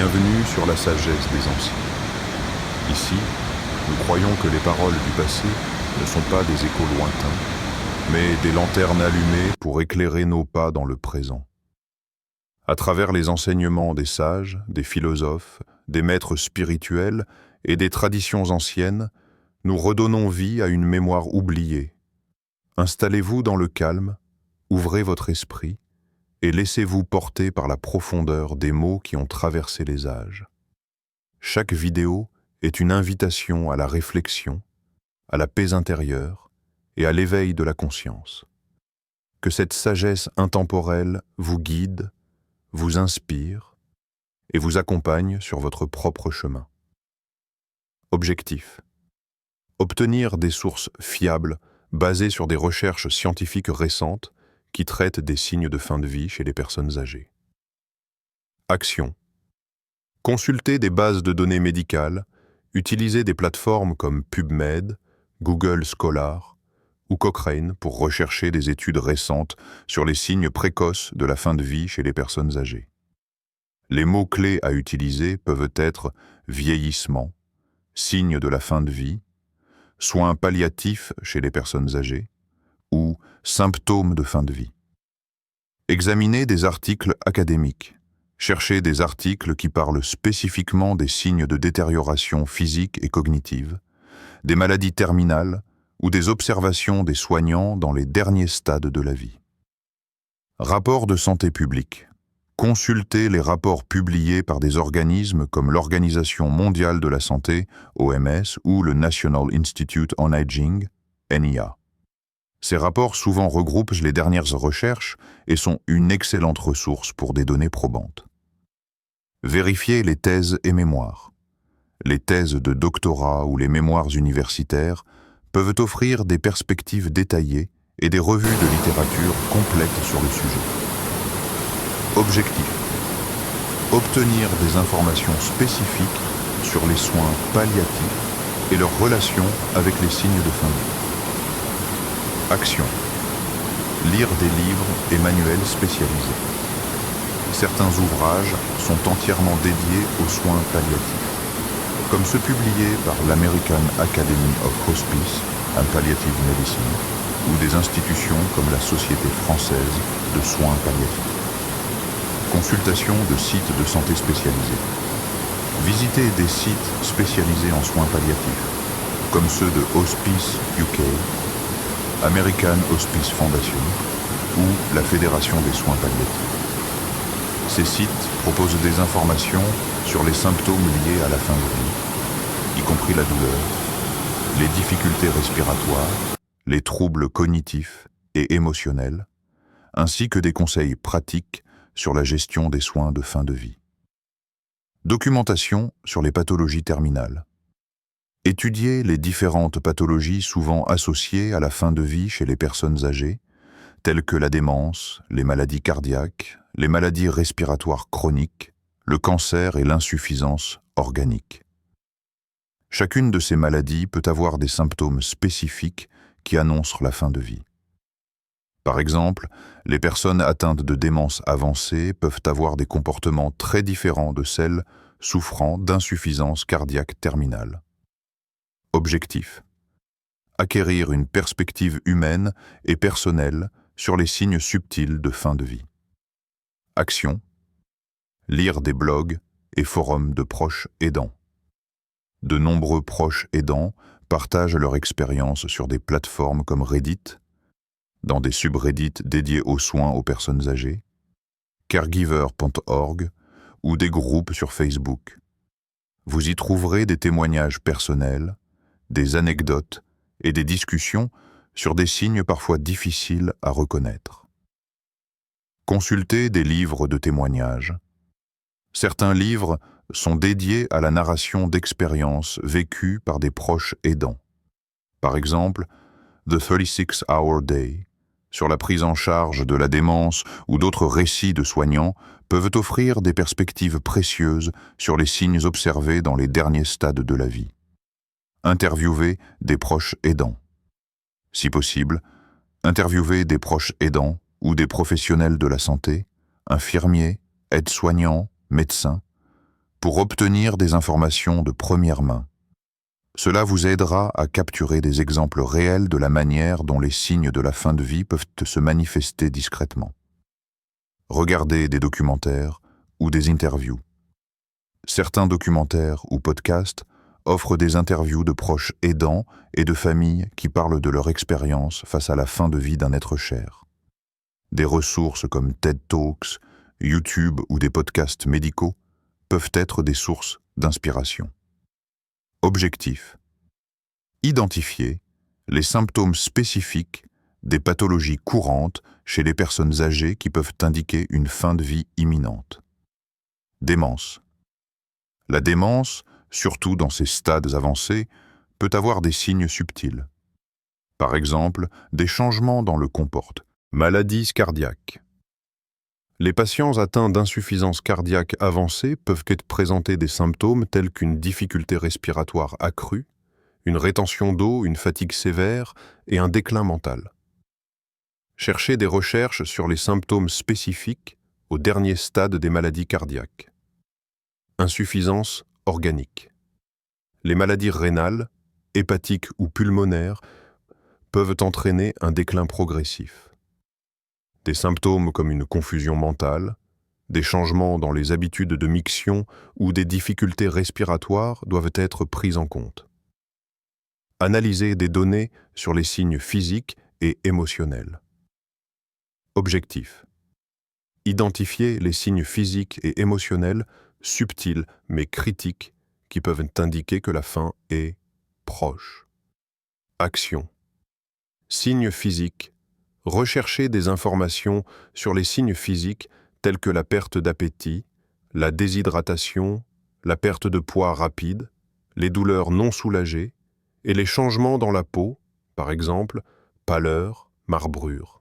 Bienvenue sur la sagesse des anciens. Ici, nous croyons que les paroles du passé ne sont pas des échos lointains, mais des lanternes allumées pour éclairer nos pas dans le présent. À travers les enseignements des sages, des philosophes, des maîtres spirituels et des traditions anciennes, nous redonnons vie à une mémoire oubliée. Installez-vous dans le calme, ouvrez votre esprit et laissez-vous porter par la profondeur des mots qui ont traversé les âges. Chaque vidéo est une invitation à la réflexion, à la paix intérieure et à l'éveil de la conscience. Que cette sagesse intemporelle vous guide, vous inspire et vous accompagne sur votre propre chemin. Objectif: obtenir des sources fiables basées sur des recherches scientifiques récentes qui traitent des signes de fin de vie chez les personnes âgées. Action: consulter des bases de données médicales, utiliser des plateformes comme PubMed, Google Scholar ou Cochrane pour rechercher des études récentes sur les signes précoces de la fin de vie chez les personnes âgées. Les mots-clés à utiliser peuvent être vieillissement, signes de la fin de vie, soins palliatifs chez les personnes âgées ou symptômes de fin de vie. Examinez des articles académiques. Cherchez des articles qui parlent spécifiquement des signes de détérioration physique et cognitive, des maladies terminales ou des observations des soignants dans les derniers stades de la vie. Rapports de santé publique. Consultez les rapports publiés par des organismes comme l'Organisation mondiale de la santé, OMS, ou le National Institute on Aging, NIA. Ces rapports souvent regroupent les dernières recherches et sont une excellente ressource pour des données probantes. Vérifiez les thèses et mémoires. Les thèses de doctorat ou les mémoires universitaires peuvent offrir des perspectives détaillées et des revues de littérature complètes sur le sujet. Objectif: obtenir des informations spécifiques sur les soins palliatifs et leur relation avec les signes de fin de vie. Action: lire des livres et manuels spécialisés. Certains ouvrages sont entièrement dédiés aux soins palliatifs, comme ceux publiés par l'American Academy of Hospice and Palliative Medicine ou des institutions comme la Société française de soins palliatifs. Consultation de sites de santé spécialisés. Visitez des sites spécialisés en soins palliatifs, comme ceux de Hospice UK, American Hospice Foundation ou la Fédération des soins palliatifs. Ces sites proposent des informations sur les symptômes liés à la fin de vie, y compris la douleur, les difficultés respiratoires, les troubles cognitifs et émotionnels, ainsi que des conseils pratiques sur la gestion des soins de fin de vie. Documentation sur les pathologies terminales. Étudier les différentes pathologies souvent associées à la fin de vie chez les personnes âgées, telles que la démence, les maladies cardiaques, les maladies respiratoires chroniques, le cancer et l'insuffisance organique. Chacune de ces maladies peut avoir des symptômes spécifiques qui annoncent la fin de vie. Par exemple, les personnes atteintes de démence avancée peuvent avoir des comportements très différents de celles souffrant d'insuffisance cardiaque terminale. Objectif: acquérir une perspective humaine et personnelle sur les signes subtils de fin de vie. Action: lire des blogs et forums de proches aidants. De nombreux proches aidants partagent leur expérience sur des plateformes comme Reddit, dans des subreddits dédiés aux soins aux personnes âgées, caregiver.org ou des groupes sur Facebook. Vous y trouverez des témoignages personnels, des anecdotes et des discussions sur des signes parfois difficiles à reconnaître. Consultez des livres de témoignages. Certains livres sont dédiés à la narration d'expériences vécues par des proches aidants. Par exemple, The 36-Hour Day, sur la prise en charge de la démence ou d'autres récits de soignants peuvent offrir des perspectives précieuses sur les signes observés dans les derniers stades de la vie. Interviewez des proches aidants. Si possible, interviewez des proches aidants ou des professionnels de la santé, infirmiers, aides-soignants, médecins, pour obtenir des informations de première main. Cela vous aidera à capturer des exemples réels de la manière dont les signes de la fin de vie peuvent se manifester discrètement. Regardez des documentaires ou des interviews. Certains documentaires ou podcasts offrent des interviews de proches aidants et de familles qui parlent de leur expérience face à la fin de vie d'un être cher. Des ressources comme TED Talks, YouTube ou des podcasts médicaux peuvent être des sources d'inspiration. Objectif: identifier les symptômes spécifiques des pathologies courantes chez les personnes âgées qui peuvent indiquer une fin de vie imminente. Démence. La démence, surtout dans ces stades avancés, peut avoir des signes subtils. Par exemple, des changements dans le comportement. Maladies cardiaques. Les patients atteints d'insuffisance cardiaque avancée peuvent présenter des symptômes tels qu'une difficulté respiratoire accrue, une rétention d'eau, une fatigue sévère et un déclin mental. Cherchez des recherches sur les symptômes spécifiques au dernier stade des maladies cardiaques. Insuffisance organique. Les maladies rénales, hépatiques ou pulmonaires peuvent entraîner un déclin progressif. Des symptômes comme une confusion mentale, des changements dans les habitudes de miction ou des difficultés respiratoires doivent être pris en compte. Analysez des données sur les signes physiques et émotionnels. Objectif: identifier les signes physiques et émotionnels subtils mais critiques qui peuvent indiquer que la fin est proche. Action: signes physiques. Recherchez des informations sur les signes physiques tels que la perte d'appétit, la déshydratation, la perte de poids rapide, les douleurs non soulagées et les changements dans la peau, par exemple, pâleur, marbrure.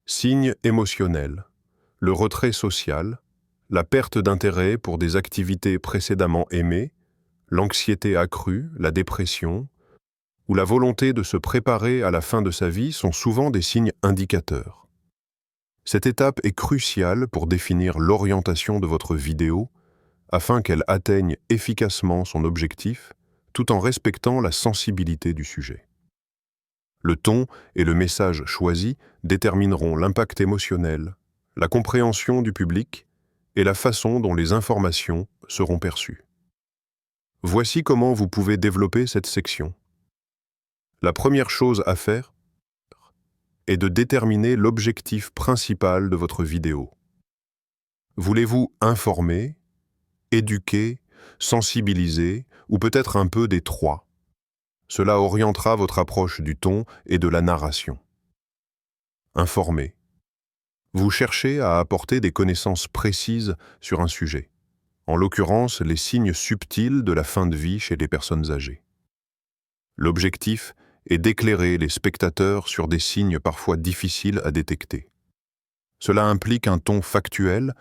Signes émotionnels: le retrait social, la perte d'intérêt pour des activités précédemment aimées, l'anxiété accrue, la dépression, ou la volonté de se préparer à la fin de sa vie sont souvent des signes indicateurs. Cette étape est cruciale pour définir l'orientation de votre vidéo afin qu'elle atteigne efficacement son objectif tout en respectant la sensibilité du sujet. Le ton et le message choisis détermineront l'impact émotionnel, la compréhension du public et la façon dont les informations seront perçues. Voici comment vous pouvez développer cette section. La première chose à faire est de déterminer l'objectif principal de votre vidéo. Voulez-vous informer, éduquer, sensibiliser ou peut-être un peu des trois? Cela orientera votre approche du ton et de la narration. Informer. Vous cherchez à apporter des connaissances précises sur un sujet, en l'occurrence les signes subtils de la fin de vie chez les personnes âgées. L'objectif est d'éclairer les spectateurs sur des signes parfois difficiles à détecter. Cela implique un ton factuel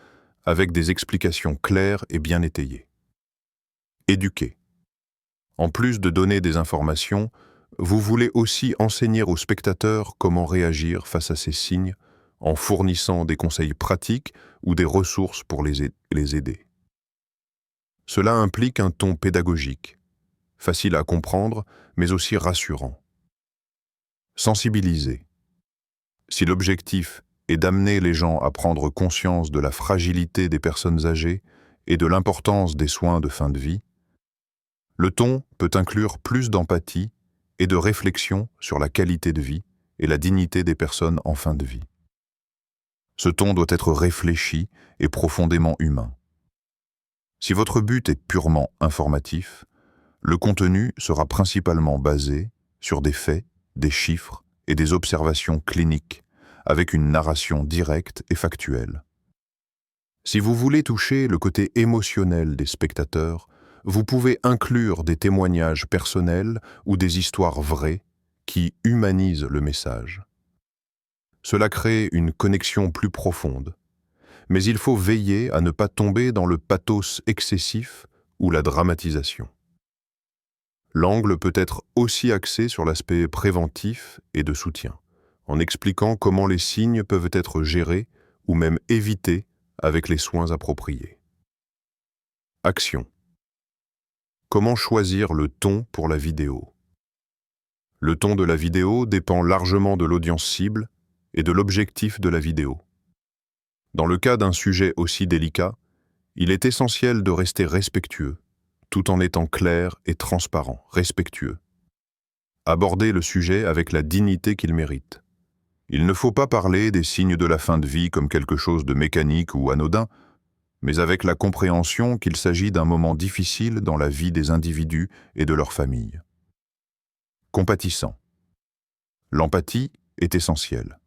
avec des explications claires et bien étayées. Éduquer. En plus de donner des informations, vous voulez aussi enseigner aux spectateurs comment réagir face à ces signes en fournissant des conseils pratiques ou des ressources pour les aider. Cela implique un ton pédagogique, facile à comprendre, mais aussi rassurant. Sensibiliser. Si l'objectif est d'amener les gens à prendre conscience de la fragilité des personnes âgées et de l'importance des soins de fin de vie, le ton peut inclure plus d'empathie et de réflexion sur la qualité de vie et la dignité des personnes en fin de vie. Ce ton doit être réfléchi et profondément humain. Si votre but est purement informatif, le contenu sera principalement basé sur des faits, des chiffres et des observations cliniques, avec une narration directe et factuelle. Si vous voulez toucher le côté émotionnel des spectateurs, vous pouvez inclure des témoignages personnels ou des histoires vraies qui humanisent le message. Cela crée une connexion plus profonde, mais il faut veiller à ne pas tomber dans le pathos excessif ou la dramatisation. L'angle peut être aussi axé sur l'aspect préventif et de soutien, en expliquant comment les signes peuvent être gérés ou même évités avec les soins appropriés. Action. Comment choisir le ton pour la vidéo? Le ton de la vidéo dépend largement de l'audience cible et de l'objectif de la vidéo. Dans le cas d'un sujet aussi délicat, il est essentiel de rester respectueux, tout en étant clair et transparent, respectueux. Abordez le sujet avec la dignité qu'il mérite. Il ne faut pas parler des signes de la fin de vie comme quelque chose de mécanique ou anodin, mais avec la compréhension qu'il s'agit d'un moment difficile dans la vie des individus et de leur famille. Compatissant. L'empathie est essentielle.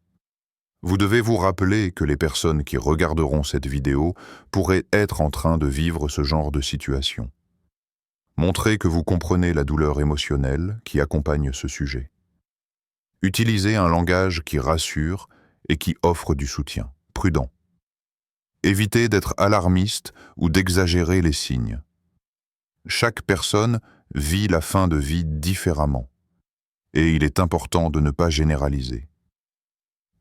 Vous devez vous rappeler que les personnes qui regarderont cette vidéo pourraient être en train de vivre ce genre de situation. Montrez que vous comprenez la douleur émotionnelle qui accompagne ce sujet. Utilisez un langage qui rassure et qui offre du soutien, prudent. Évitez d'être alarmiste ou d'exagérer les signes. Chaque personne vit la fin de vie différemment, et il est important de ne pas généraliser.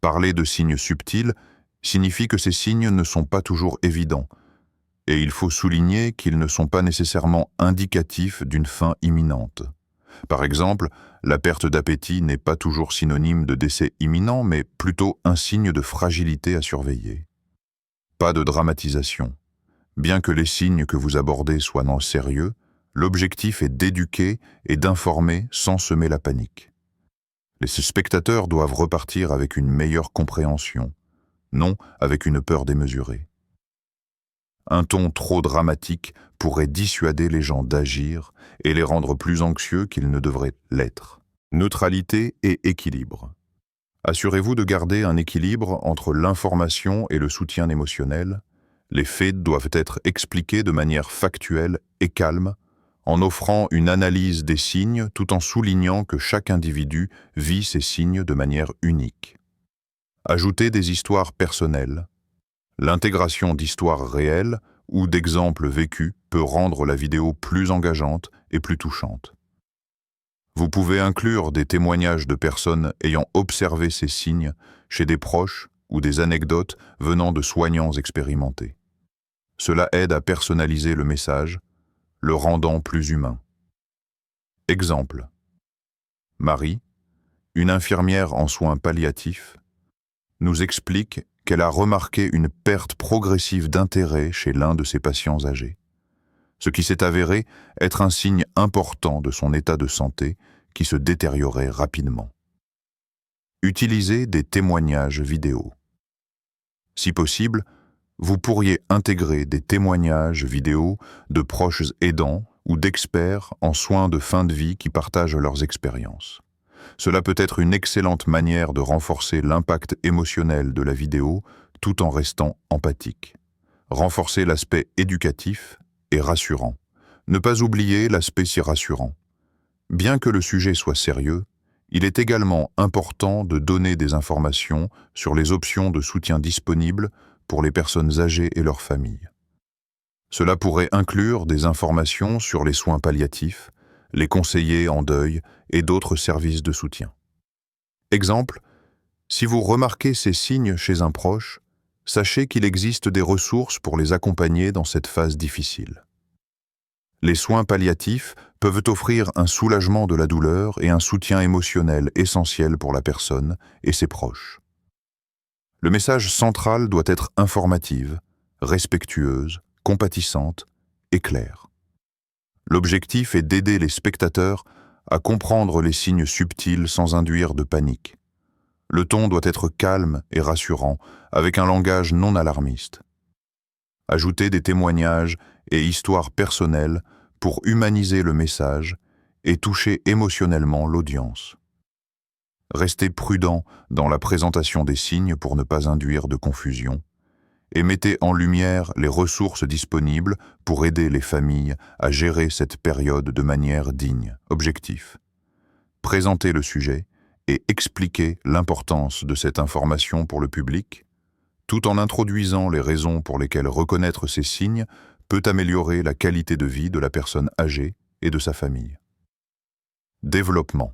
Parler de signes subtils signifie que ces signes ne sont pas toujours évidents, et il faut souligner qu'ils ne sont pas nécessairement indicatifs d'une fin imminente. Par exemple, la perte d'appétit n'est pas toujours synonyme de décès imminent, mais plutôt un signe de fragilité à surveiller. Pas de dramatisation. Bien que les signes que vous abordez soient non sérieux, l'objectif est d'éduquer et d'informer sans semer la panique. Les spectateurs doivent repartir avec une meilleure compréhension, non avec une peur démesurée. Un ton trop dramatique pourrait dissuader les gens d'agir et les rendre plus anxieux qu'ils ne devraient l'être. Neutralité et équilibre. Assurez-vous de garder un équilibre entre l'information et le soutien émotionnel. Les faits doivent être expliqués de manière factuelle et calme, en offrant une analyse des signes tout en soulignant que chaque individu vit ces signes de manière unique. Ajoutez des histoires personnelles. L'intégration d'histoires réelles ou d'exemples vécus peut rendre la vidéo plus engageante et plus touchante. Vous pouvez inclure des témoignages de personnes ayant observé ces signes chez des proches ou des anecdotes venant de soignants expérimentés. Cela aide à personnaliser le message, le rendant plus humain. Exemple. Marie, une infirmière en soins palliatifs, nous explique qu'elle a remarqué une perte progressive d'intérêt chez l'un de ses patients âgés, ce qui s'est avéré être un signe important de son état de santé qui se détériorait rapidement. Utilisez des témoignages vidéo. Si possible, vous pourriez intégrer des témoignages vidéo de proches aidants ou d'experts en soins de fin de vie qui partagent leurs expériences. Cela peut être une excellente manière de renforcer l'impact émotionnel de la vidéo tout en restant empathique. Renforcer l'aspect éducatif et rassurant. Ne pas oublier l'aspect si rassurant. Bien que le sujet soit sérieux, il est également important de donner des informations sur les options de soutien disponibles pour les personnes âgées et leurs familles. Cela pourrait inclure des informations sur les soins palliatifs, les conseillers en deuil et d'autres services de soutien. Exemple, si vous remarquez ces signes chez un proche, sachez qu'il existe des ressources pour les accompagner dans cette phase difficile. Les soins palliatifs peuvent offrir un soulagement de la douleur et un soutien émotionnel essentiel pour la personne et ses proches. Le message central doit être informative, respectueuse, compatissante et claire. L'objectif est d'aider les spectateurs à comprendre les signes subtils sans induire de panique. Le ton doit être calme et rassurant, avec un langage non alarmiste. Ajoutez des témoignages et histoires personnelles pour humaniser le message et toucher émotionnellement l'audience. Restez prudent dans la présentation des signes pour ne pas induire de confusion et mettez en lumière les ressources disponibles pour aider les familles à gérer cette période de manière digne. Objectif. Présentez le sujet et expliquez l'importance de cette information pour le public, tout en introduisant les raisons pour lesquelles reconnaître ces signes peut améliorer la qualité de vie de la personne âgée et de sa famille. Développement.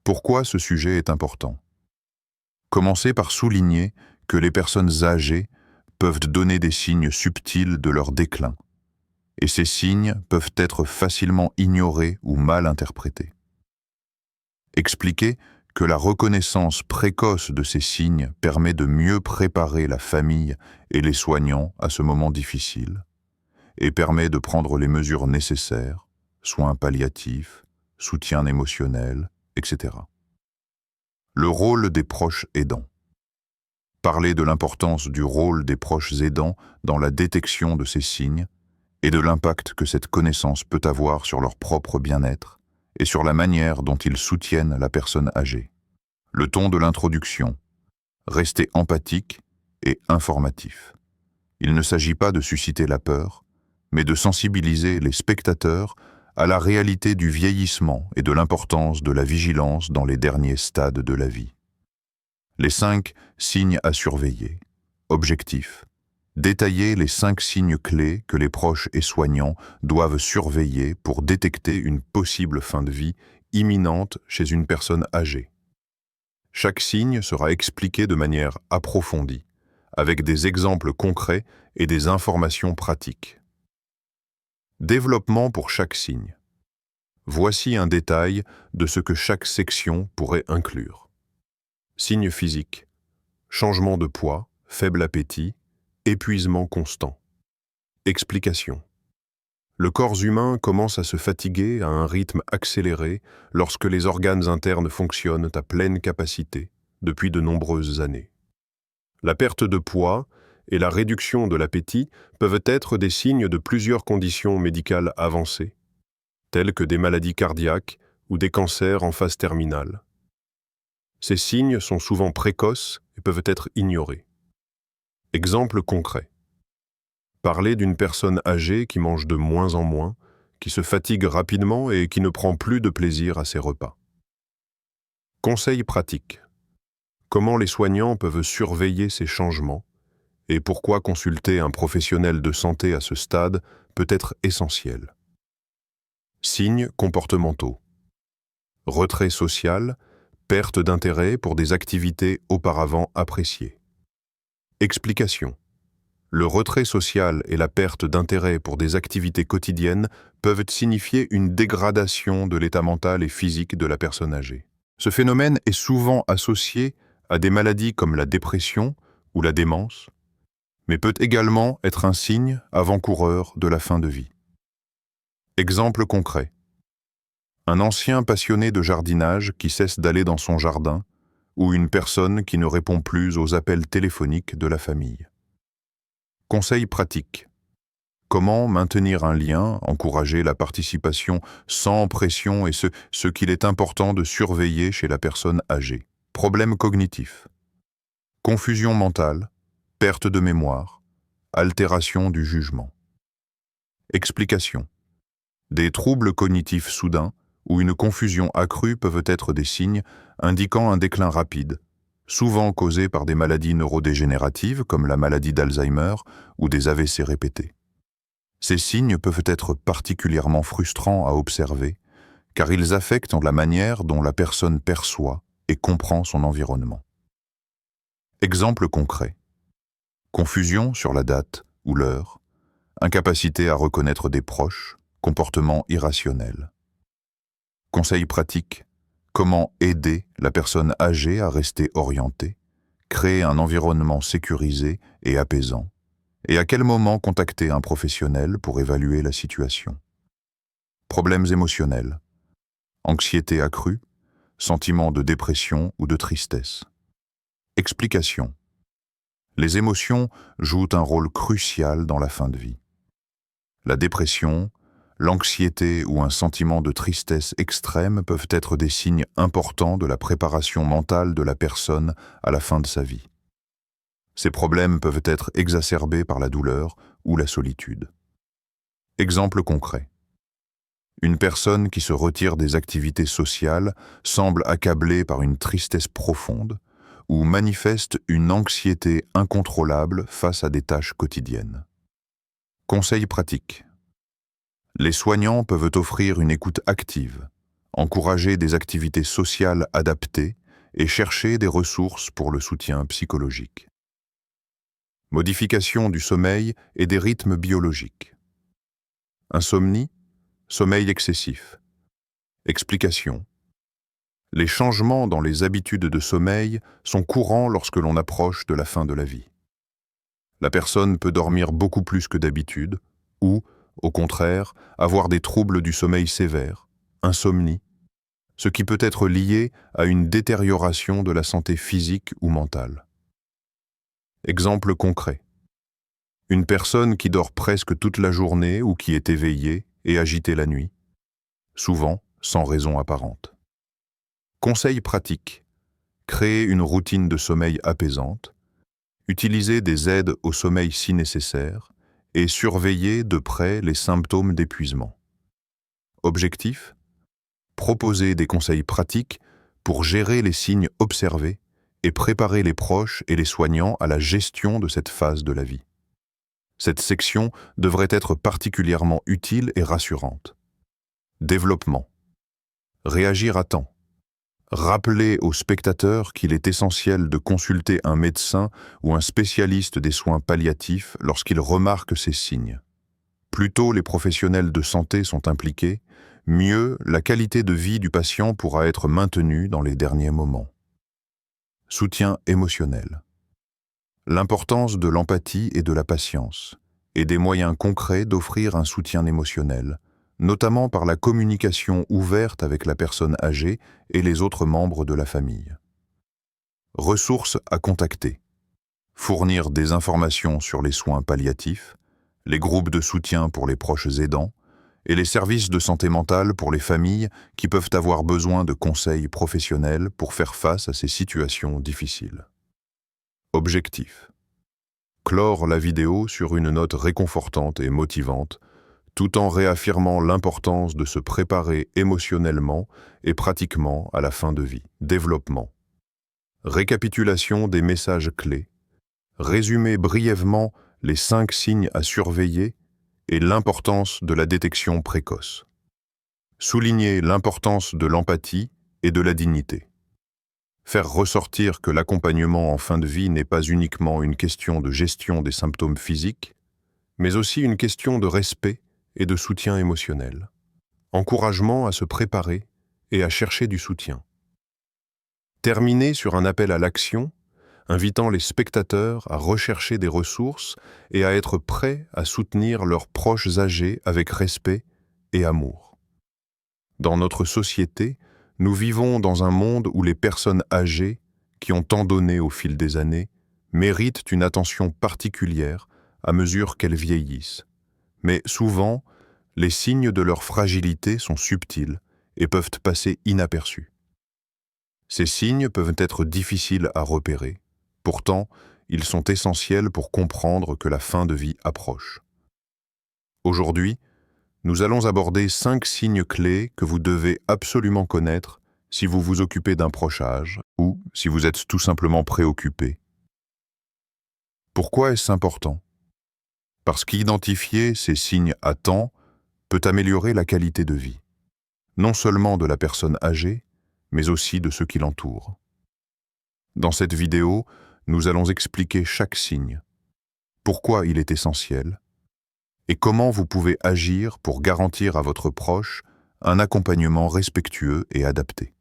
Pourquoi ce sujet est important? Commencez par souligner que les personnes âgées peuvent donner des signes subtils de leur déclin. et ces signes peuvent être facilement ignorés ou mal interprétés. Expliquer que la reconnaissance précoce de ces signes permet de mieux préparer la famille et les soignants à ce moment difficile et permet de prendre les mesures nécessaires, soins palliatifs, soutien émotionnel, etc. Le rôle des proches aidants. Parler de l'importance du rôle des proches aidants dans la détection de ces signes et de l'impact que cette connaissance peut avoir sur leur propre bien-être et sur la manière dont ils soutiennent la personne âgée. Le ton de l'introduction. Rester empathique et informatif. Il ne s'agit pas de susciter la peur, mais de sensibiliser les spectateurs à la réalité du vieillissement et de l'importance de la vigilance dans les derniers stades de la vie. Les 5 signes à surveiller. Objectif. Détailler les 5 signes clés que les proches et soignants doivent surveiller pour détecter une possible fin de vie imminente chez une personne âgée. Chaque signe sera expliqué de manière approfondie, avec des exemples concrets et des informations pratiques. Développement pour chaque signe. Voici un détail de ce que chaque section pourrait inclure. Signes physiques. Changement de poids, faible appétit, épuisement constant. Explication. Le corps humain commence à se fatiguer à un rythme accéléré lorsque les organes internes fonctionnent à pleine capacité depuis de nombreuses années. La perte de poids et la réduction de l'appétit peuvent être des signes de plusieurs conditions médicales avancées, telles que des maladies cardiaques ou des cancers en phase terminale. Ces signes sont souvent précoces et peuvent être ignorés. Exemple concret. Parler d'une personne âgée qui mange de moins en moins, qui se fatigue rapidement et qui ne prend plus de plaisir à ses repas. Conseils pratiques. Comment les soignants peuvent surveiller ces changements et pourquoi consulter un professionnel de santé à ce stade peut être essentiel. Signes comportementaux. Retrait social, perte d'intérêt pour des activités auparavant appréciées. Explication. Le retrait social et la perte d'intérêt pour des activités quotidiennes peuvent signifier une dégradation de l'état mental et physique de la personne âgée. Ce phénomène est souvent associé à des maladies comme la dépression ou la démence, mais peut également être un signe avant-coureur de la fin de vie. Exemple concret. Un ancien passionné de jardinage qui cesse d'aller dans son jardin ou une personne qui ne répond plus aux appels téléphoniques de la famille. Conseils pratiques. Comment maintenir un lien, encourager la participation sans pression et ce qu'il est important de surveiller chez la personne âgée. Problèmes cognitifs. Confusion mentale, perte de mémoire, altération du jugement. Explication. Des troubles cognitifs soudains ou une confusion accrue peuvent être des signes indiquant un déclin rapide, souvent causés par des maladies neurodégénératives comme la maladie d'Alzheimer ou des AVC répétés. Ces signes peuvent être particulièrement frustrants à observer car ils affectent la manière dont la personne perçoit et comprend son environnement. Exemple concret. Confusion sur la date ou l'heure, incapacité à reconnaître des proches, comportement irrationnel. Conseils pratiques. Comment aider la personne âgée à rester orientée, créer un environnement sécurisé et apaisant, et à quel moment contacter un professionnel pour évaluer la situation. Problèmes émotionnels. Anxiété accrue, sentiment de dépression ou de tristesse. Explication. Les émotions jouent un rôle crucial dans la fin de vie. La dépression, l'anxiété ou un sentiment de tristesse extrême peuvent être des signes importants de la préparation mentale de la personne à la fin de sa vie. Ces problèmes peuvent être exacerbés par la douleur ou la solitude. Exemple concret. Une personne qui se retire des activités sociales semble accablée par une tristesse profonde ou manifeste une anxiété incontrôlable face à des tâches quotidiennes. Conseils pratiques. Les soignants peuvent offrir une écoute active, encourager des activités sociales adaptées et chercher des ressources pour le soutien psychologique. Modification du sommeil et des rythmes biologiques. Insomnie, sommeil excessif. Explication. Les changements dans les habitudes de sommeil sont courants lorsque l'on approche de la fin de la vie. La personne peut dormir beaucoup plus que d'habitude ou, au contraire, avoir des troubles du sommeil sévères, insomnie, ce qui peut être lié à une détérioration de la santé physique ou mentale. Exemple concret. Une personne qui dort presque toute la journée ou qui est éveillée et agitée la nuit, souvent sans raison apparente. Conseil pratique. Créer une routine de sommeil apaisante, utiliser des aides au sommeil si nécessaire et surveiller de près les symptômes d'épuisement. Objectif. Proposer des conseils pratiques pour gérer les signes observés et préparer les proches et les soignants à la gestion de cette phase de la vie. Cette section devrait être particulièrement utile et rassurante. Développement. Réagir à temps. Rappeler aux spectateurs qu'il est essentiel de consulter un médecin ou un spécialiste des soins palliatifs lorsqu'ils remarquent ces signes. Plus tôt les professionnels de santé sont impliqués, mieux la qualité de vie du patient pourra être maintenue dans les derniers moments. Soutien émotionnel. L'importance de l'empathie et de la patience, et des moyens concrets d'offrir un soutien émotionnel, notamment par la communication ouverte avec la personne âgée et les autres membres de la famille. Ressources à contacter. Fournir des informations sur les soins palliatifs, les groupes de soutien pour les proches aidants et les services de santé mentale pour les familles qui peuvent avoir besoin de conseils professionnels pour faire face à ces situations difficiles. Objectif. Clore la vidéo sur une note réconfortante et motivante, tout en réaffirmant l'importance de se préparer émotionnellement et pratiquement à la fin de vie. Développement. Récapitulation des messages clés. Résumer brièvement les 5 signes à surveiller et l'importance de la détection précoce. Souligner l'importance de l'empathie et de la dignité. Faire ressortir que l'accompagnement en fin de vie n'est pas uniquement une question de gestion des symptômes physiques, mais aussi une question de respect et de soutien émotionnel. Encouragement à se préparer et à chercher du soutien. Terminer sur un appel à l'action, invitant les spectateurs à rechercher des ressources et à être prêts à soutenir leurs proches âgés avec respect et amour. Dans notre société, nous vivons dans un monde où les personnes âgées, qui ont tant donné au fil des années, méritent une attention particulière à mesure qu'elles vieillissent. Mais souvent, les signes de leur fragilité sont subtils et peuvent passer inaperçus. Ces signes peuvent être difficiles à repérer. Pourtant, ils sont essentiels pour comprendre que la fin de vie approche. Aujourd'hui, nous allons aborder 5 signes clés que vous devez absolument connaître si vous vous occupez d'un proche âge ou si vous êtes tout simplement préoccupé. Pourquoi est-ce important? Parce qu'identifier ces signes à temps peut améliorer la qualité de vie, non seulement de la personne âgée, mais aussi de ceux qui l'entourent. Dans cette vidéo, nous allons expliquer chaque signe, pourquoi il est essentiel, et comment vous pouvez agir pour garantir à votre proche un accompagnement respectueux et adapté.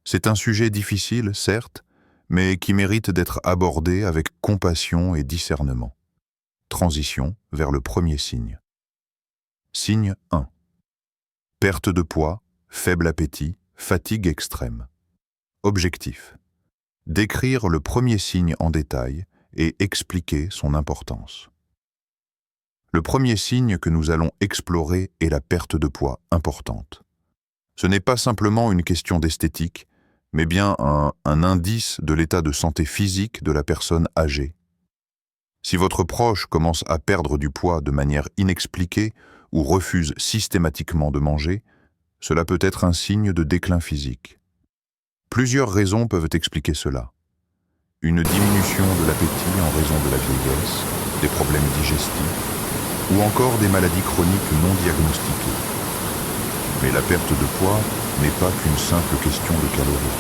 C'est un sujet difficile, certes, mais qui mérite d'être abordé avec compassion et discernement. Transition vers le premier signe. Signe 1. Perte de poids, faible appétit, fatigue extrême. Objectif. Décrire le premier signe en détail et expliquer son importance. Le premier signe que nous allons explorer est la perte de poids importante. Ce n'est pas simplement une question d'esthétique, mais bien un indice de l'état de santé physique de la personne âgée. Si votre proche commence à perdre du poids de manière inexpliquée ou refuse systématiquement de manger, cela peut être un signe de déclin physique. Plusieurs raisons peuvent expliquer cela. Une diminution de l'appétit en raison de la vieillesse, des problèmes digestifs, ou encore des maladies chroniques non diagnostiquées. Mais la perte de poids n'est pas qu'une simple question de calories.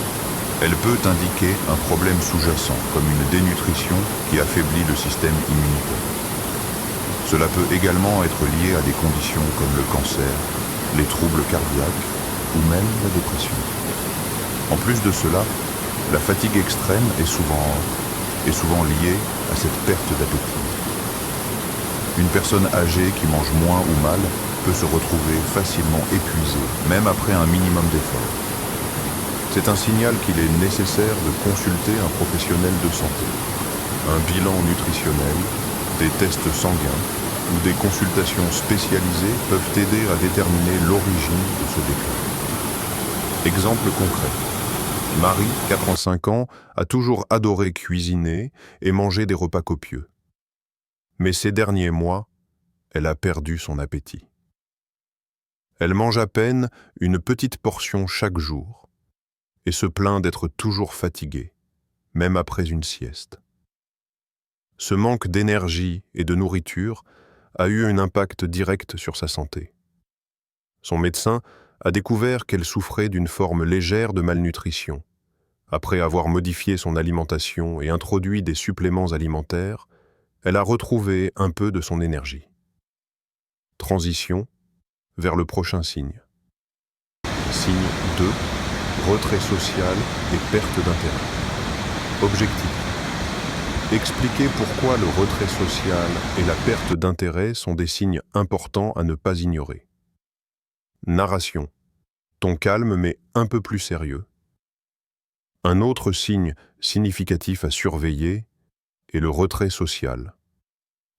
Elle peut indiquer un problème sous-jacent, comme une dénutrition qui affaiblit le système immunitaire. Cela peut également être lié à des conditions comme le cancer, les troubles cardiaques ou même la dépression. En plus de cela, la fatigue extrême est souvent liée à cette perte d'appétit. Une personne âgée qui mange moins ou mal peut se retrouver facilement épuisée, même après un minimum d'effort. C'est un signal qu'il est nécessaire de consulter un professionnel de santé. Un bilan nutritionnel, des tests sanguins ou des consultations spécialisées peuvent aider à déterminer l'origine de ce déclin. Exemple concret. Marie, 85 ans, a toujours adoré cuisiner et manger des repas copieux. Mais ces derniers mois, elle a perdu son appétit. Elle mange à peine une petite portion chaque jour et se plaint d'être toujours fatiguée, même après une sieste. Ce manque d'énergie et de nourriture a eu un impact direct sur sa santé. Son médecin a découvert qu'elle souffrait d'une forme légère de malnutrition. Après avoir modifié son alimentation et introduit des suppléments alimentaires, elle a retrouvé un peu de son énergie. Transition vers le prochain signe. Signe 2, retrait social et perte d'intérêt. Objectif. Expliquer pourquoi le retrait social et la perte d'intérêt sont des signes importants à ne pas ignorer. Narration. Ton calme mais un peu plus sérieux. Un autre signe significatif à surveiller est le retrait social.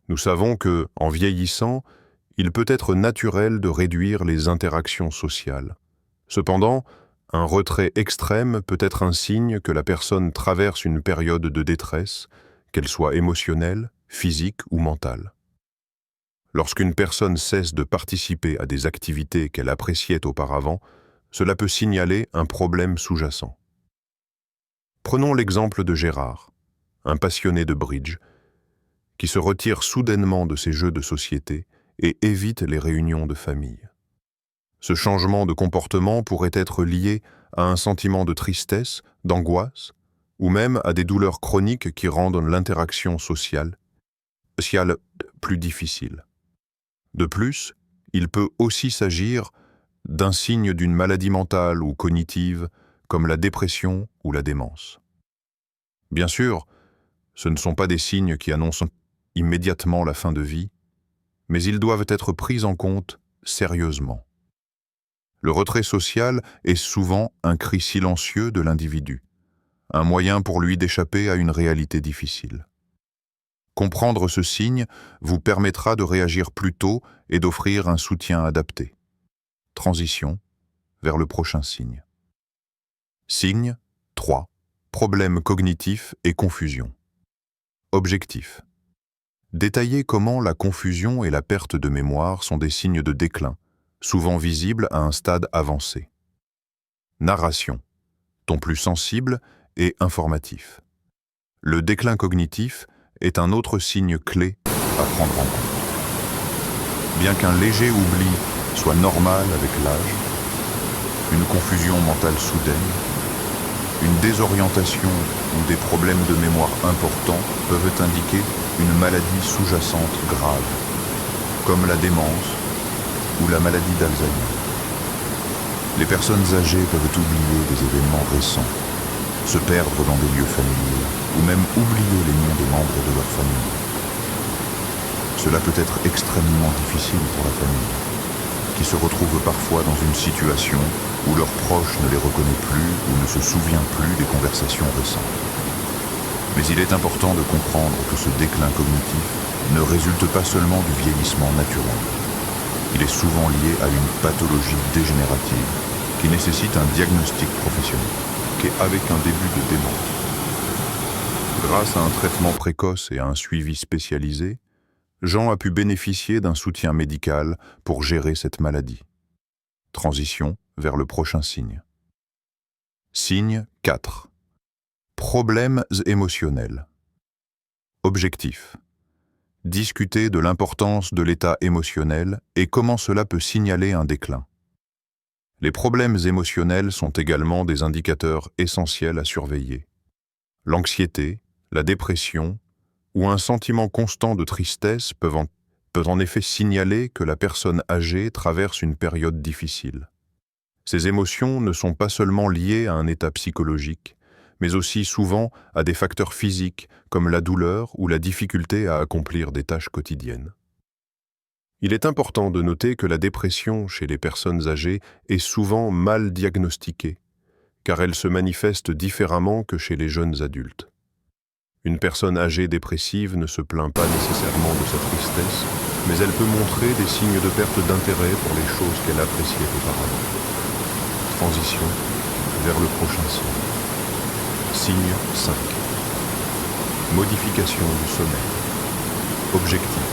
Nous savons que, en vieillissant, il peut être naturel de réduire les interactions sociales. Cependant, un retrait extrême peut être un signe que la personne traverse une période de détresse, qu'elle soit émotionnelle, physique ou mentale. Lorsqu'une personne cesse de participer à des activités qu'elle appréciait auparavant, cela peut signaler un problème sous-jacent. Prenons l'exemple de Gérard, un passionné de bridge, qui se retire soudainement de ses jeux de société et évite les réunions de famille. Ce changement de comportement pourrait être lié à un sentiment de tristesse, d'angoisse, ou même à des douleurs chroniques qui rendent l'interaction sociale plus difficile. De plus, il peut aussi s'agir d'un signe d'une maladie mentale ou cognitive, comme la dépression ou la démence. Bien sûr, ce ne sont pas des signes qui annoncent immédiatement la fin de vie, mais ils doivent être pris en compte sérieusement. Le retrait social est souvent un cri silencieux de l'individu, un moyen pour lui d'échapper à une réalité difficile. Comprendre ce signe vous permettra de réagir plus tôt et d'offrir un soutien adapté. Transition vers le prochain signe. Signe 3. Problèmes cognitifs et confusion. Objectif. Détailler comment la confusion et la perte de mémoire sont des signes de déclin, souvent visibles à un stade avancé. Narration. Ton plus sensible et informatif. Le déclin cognitif est un autre signe clé à prendre en compte. Bien qu'un léger oubli soit normal avec l'âge, une confusion mentale soudaine, une désorientation ou des problèmes de mémoire importants peuvent indiquer une maladie sous-jacente grave, comme la démence ou la maladie d'Alzheimer. Les personnes âgées peuvent oublier des événements récents, se perdre dans des lieux familiers ou même oublier les noms des membres de leur famille. Cela peut être extrêmement difficile pour la famille, qui se retrouve parfois dans une situation où leur proche ne les reconnaît plus ou ne se souvient plus des conversations récentes. Mais il est important de comprendre que ce déclin cognitif ne résulte pas seulement du vieillissement naturel. Il est souvent lié à une pathologie dégénérative qui nécessite un diagnostic professionnel, avec un début de démence. Grâce à un traitement précoce et à un suivi spécialisé, Jean a pu bénéficier d'un soutien médical pour gérer cette maladie. Transition vers le prochain signe. Signe 4. Problèmes émotionnels. Objectif. Discuter de l'importance de l'état émotionnel et comment cela peut signaler un déclin. Les problèmes émotionnels sont également des indicateurs essentiels à surveiller. L'anxiété, la dépression ou un sentiment constant de tristesse peuvent peut en effet signaler que la personne âgée traverse une période difficile. Ces émotions ne sont pas seulement liées à un état psychologique, mais aussi souvent à des facteurs physiques comme la douleur ou la difficulté à accomplir des tâches quotidiennes. Il est important de noter que la dépression chez les personnes âgées est souvent mal diagnostiquée, car elle se manifeste différemment que chez les jeunes adultes. Une personne âgée dépressive ne se plaint pas nécessairement de sa tristesse, mais elle peut montrer des signes de perte d'intérêt pour les choses qu'elle appréciait auparavant. Transition vers le prochain signe. Signe 5. Modification du sommeil. Objectif.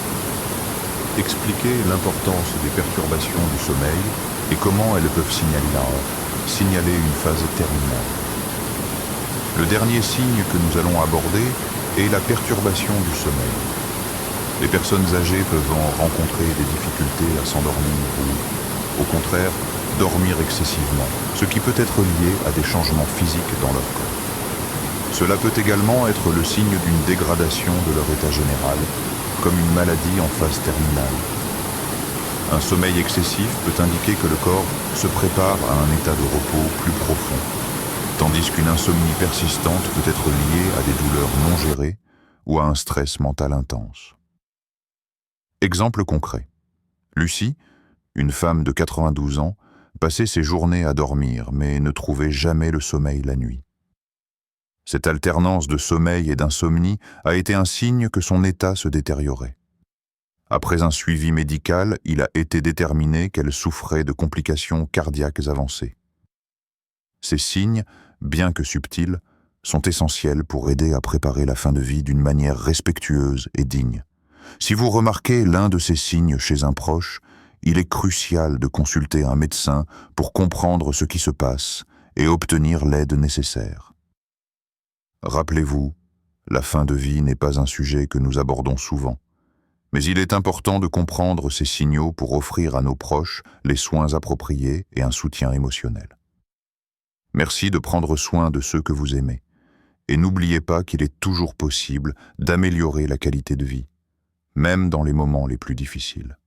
Expliquer l'importance des perturbations du sommeil et comment elles peuvent signaler une phase terminale. Le dernier signe que nous allons aborder est la perturbation du sommeil. Les personnes âgées peuvent rencontrer des difficultés à s'endormir ou, au contraire, dormir excessivement, ce qui peut être lié à des changements physiques dans leur corps. Cela peut également être le signe d'une dégradation de leur état général, comme une maladie en phase terminale. Un sommeil excessif peut indiquer que le corps se prépare à un état de repos plus profond, tandis qu'une insomnie persistante peut être liée à des douleurs non gérées ou à un stress mental intense. Exemple concret. Lucie, une femme de 92 ans, passait ses journées à dormir, mais ne trouvait jamais le sommeil la nuit. Cette alternance de sommeil et d'insomnie a été un signe que son état se détériorait. Après un suivi médical, il a été déterminé qu'elle souffrait de complications cardiaques avancées. Ces signes, bien que subtils, sont essentiels pour aider à préparer la fin de vie d'une manière respectueuse et digne. Si vous remarquez l'un de ces signes chez un proche, il est crucial de consulter un médecin pour comprendre ce qui se passe et obtenir l'aide nécessaire. Rappelez-vous, la fin de vie n'est pas un sujet que nous abordons souvent, mais il est important de comprendre ces signaux pour offrir à nos proches les soins appropriés et un soutien émotionnel. Merci de prendre soin de ceux que vous aimez, et n'oubliez pas qu'il est toujours possible d'améliorer la qualité de vie, même dans les moments les plus difficiles.